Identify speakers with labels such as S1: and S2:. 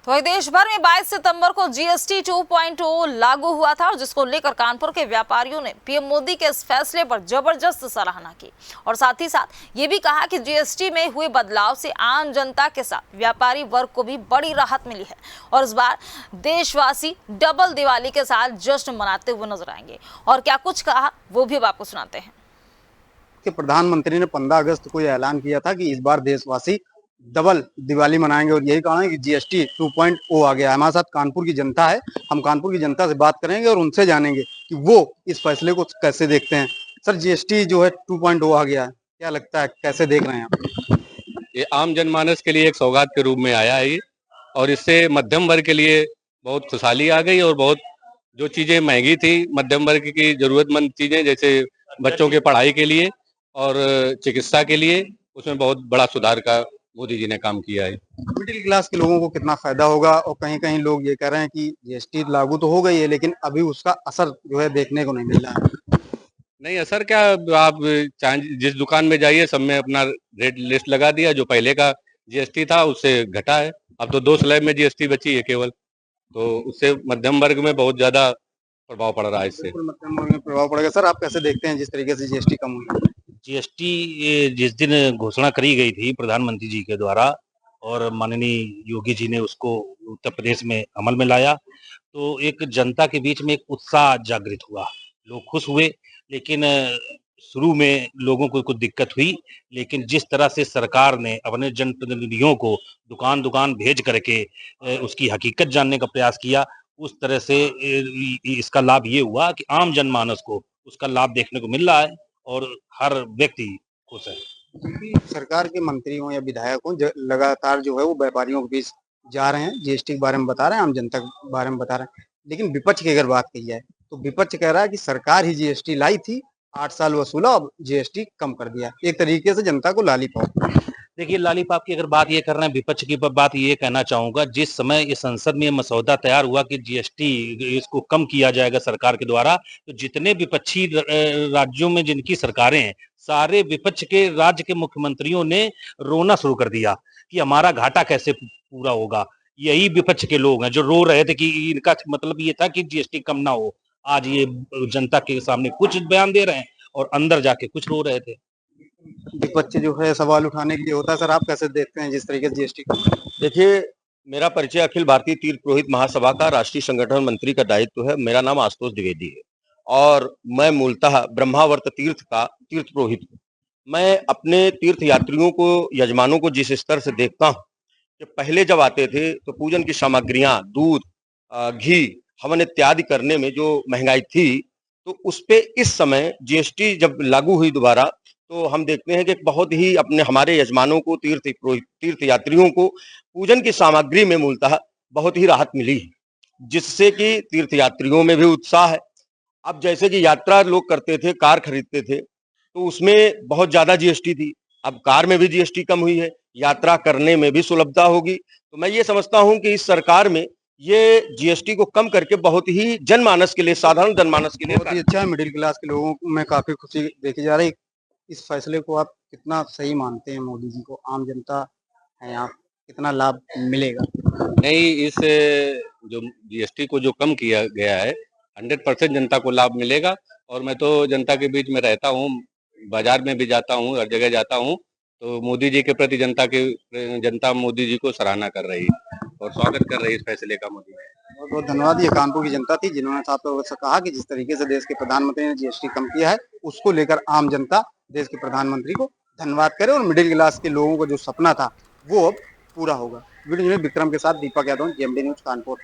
S1: तो वही देश भर में 22 सितंबर को जीएसटी 2.0 लागू हुआ था, जिसको लेकर कानपुर के व्यापारियों ने पीएम मोदी के इस फैसले पर जबरदस्त सराहना की और साथ ही साथ ये भी कहा कि जीएसटी में हुए बदलाव से आम जनता के साथ व्यापारी वर्ग को भी बड़ी राहत मिली है और इस बार देशवासी डबल दिवाली के साथ जश्न मनाते हुए नजर आएंगे। और क्या कुछ कहा वो भी अब आपको सुनाते हैं।
S2: कि प्रधानमंत्री ने 15 अगस्त को यह ऐलान किया था कि इस बार देशवासी डबल दिवाली मनाएंगे और यही कारण है कि जीएसटी 2.0 आ गया है। हमारे साथ कानपुर की जनता है, हम कानपुर की जनता से बात करेंगे और उनसे जानेंगे कि वो इस फैसले को कैसे देखते हैं। सर, जीएसटी जो है 2.0 आ गया है, क्या लगता है, कैसे देख रहे हैं आप?
S3: ये आम जनमानस के लिए एक सौगात के रूप में आया है ये, और इससे मध्यम वर्ग के लिए बहुत खुशहाली आ गई और बहुत जो चीजें महंगी थी मध्यम वर्ग की जरूरतमंद चीजें जैसे बच्चों के पढ़ाई के लिए और चिकित्सा के लिए, उसमें बहुत बड़ा सुधार का मोदी जी ने काम किया है।
S2: मिडिल क्लास के लोगों को कितना फायदा होगा? और कहीं कहीं लोग ये कह रहे हैं कि जीएसटी लागू तो हो गई है लेकिन अभी उसका असर जो है देखने को नहीं मिल रहा है।
S3: नहीं, असर क्या, आप चाहे जिस दुकान में जाइए सब में अपना रेट लिस्ट लगा दिया, जो पहले का जीएसटी था उससे घटा है, अब तो 2 स्लैब में जीएसटी बची है केवल, तो उससे मध्यम वर्ग में बहुत ज्यादा प्रभाव पड़ रहा है इससे।
S2: मध्यम वर्ग में प्रभाव पड़ेगा। सर, आप कैसे देखते हैं जिस तरीके से जीएसटी कम हुई है?
S4: जीएसटी जिस दिन घोषणा करी गई थी प्रधानमंत्री जी के द्वारा और माननीय योगी जी ने उसको उत्तर प्रदेश में अमल में लाया, तो एक जनता के बीच में एक उत्साह जागृत हुआ, लोग खुश हुए। लेकिन शुरू में लोगों को कुछ दिक्कत हुई, लेकिन जिस तरह से सरकार ने अपने जनप्रतिनिधियों को दुकान दुकान भेज करके उसकी हकीकत जानने का प्रयास किया, उस तरह से इसका लाभ ये हुआ कि आम जनमानस को उसका लाभ देखने को मिल रहा है और हर व्यक्ति खुश है।
S2: सरकार के मंत्री हों या विधायक हों, लगातार जो है वो व्यापारियों के बीच जा रहे हैं, जीएसटी के बारे में बता रहे हैं, आम जनता के बारे में बता रहे हैं। लेकिन विपक्ष की अगर बात की जाए तो विपक्ष कह रहा है कि सरकार ही जीएसटी लाई थी, 8 साल वसूला, अब जीएसटी कम कर दिया, एक तरीके से जनता को लॉलीपॉप।
S4: देखिए, लॉलीपॉप की अगर बात ये कर रहे हैं विपक्ष की, बात ये कहना चाहूंगा, जिस समय ये संसद में मसौदा तैयार हुआ कि जीएसटी इसको कम किया जाएगा सरकार के द्वारा, तो जितने विपक्षी राज्यों में जिनकी सरकारें हैं, सारे विपक्ष के राज्य के मुख्यमंत्रियों ने रोना शुरू कर दिया कि हमारा घाटा कैसे पूरा होगा। यही विपक्ष के लोग हैं जो रो रहे थे कि इनका मतलब ये था कि जीएसटी कम ना हो। आज ये जनता के सामने कुछ बयान दे रहे हैं और अंदर जाके कुछ रो रहे थे।
S2: विपक्ष जो है सवाल उठाने के लिए होता है। सर, आप कैसे देखते हैं जिस तरीके से जीएसटी को?
S5: देखिए, मेरा परिचय अखिल भारतीय तीर्थ पुरोहित महासभा का राष्ट्रीय संगठन मंत्री का दायित्व है। मेरा नाम आशुतोष द्विवेदी है और मैं मूलतः ब्रह्मावर्त तीर्थ का तीर्थ पुरोहित हूँ। मैं अपने तीर्थ यात्रियों को, यजमानों को जिस स्तर से देखता हूँ कि पहले जब आते थे तो पूजन की सामग्रियां, दूध, घी, हवन इत्यादि करने में जो महंगाई थी, तो उस पे इस समय जीएसटी जब लागू हुई दोबारा, तो हम देखते हैं कि बहुत ही अपने हमारे यजमानों को, तीर्थ यात्रियों को पूजन की सामग्री में मूलतः बहुत ही राहत मिली है, जिससे कि तीर्थ यात्रियों में भी उत्साह है। अब जैसे कि यात्रा लोग करते थे, कार खरीदते थे, तो उसमें बहुत ज्यादा जीएसटी थी, अब कार में भी जीएसटी कम हुई है, यात्रा करने में भी सुलभता होगी। तो मैं ये समझता हूं कि इस सरकार में ये जीएसटी को कम करके बहुत ही जनमानस के लिए, साधारण जनमानस के लिए
S2: बहुत ही अच्छा है। मिडिल क्लास के लोगों में काफी खुशी देखी जा रही। इस फैसले को आप कितना सही मानते हैं? मोदी जी को आम जनता है, आप कितना लाभ मिलेगा?
S3: नहीं, इस जो जीएसटी को जो कम किया गया है 100% जनता को लाभ मिलेगा। और मैं तो जनता के बीच में रहता हूँ, बाजार में भी जाता हूँ, हर जगह जाता हूँ, तो मोदी जी के प्रति जनता मोदी जी को सराहना कर रही है और स्वागत कर रही है इस फैसले का मोदी जी।
S2: बहुत बहुत धन्यवाद। ये कानपुर की जनता थी जिन्होंने साफ तौर से कहा कि जिस तरीके से देश के प्रधानमंत्री ने जीएसटी कम किया है, उसको लेकर आम जनता देश के प्रधानमंत्री को धन्यवाद करे और मिडिल क्लास के लोगों का जो सपना था वो अब पूरा होगा। वीडियो में विक्रम के साथ दीपक यादव, जेएमडी न्यूज, कानपुर।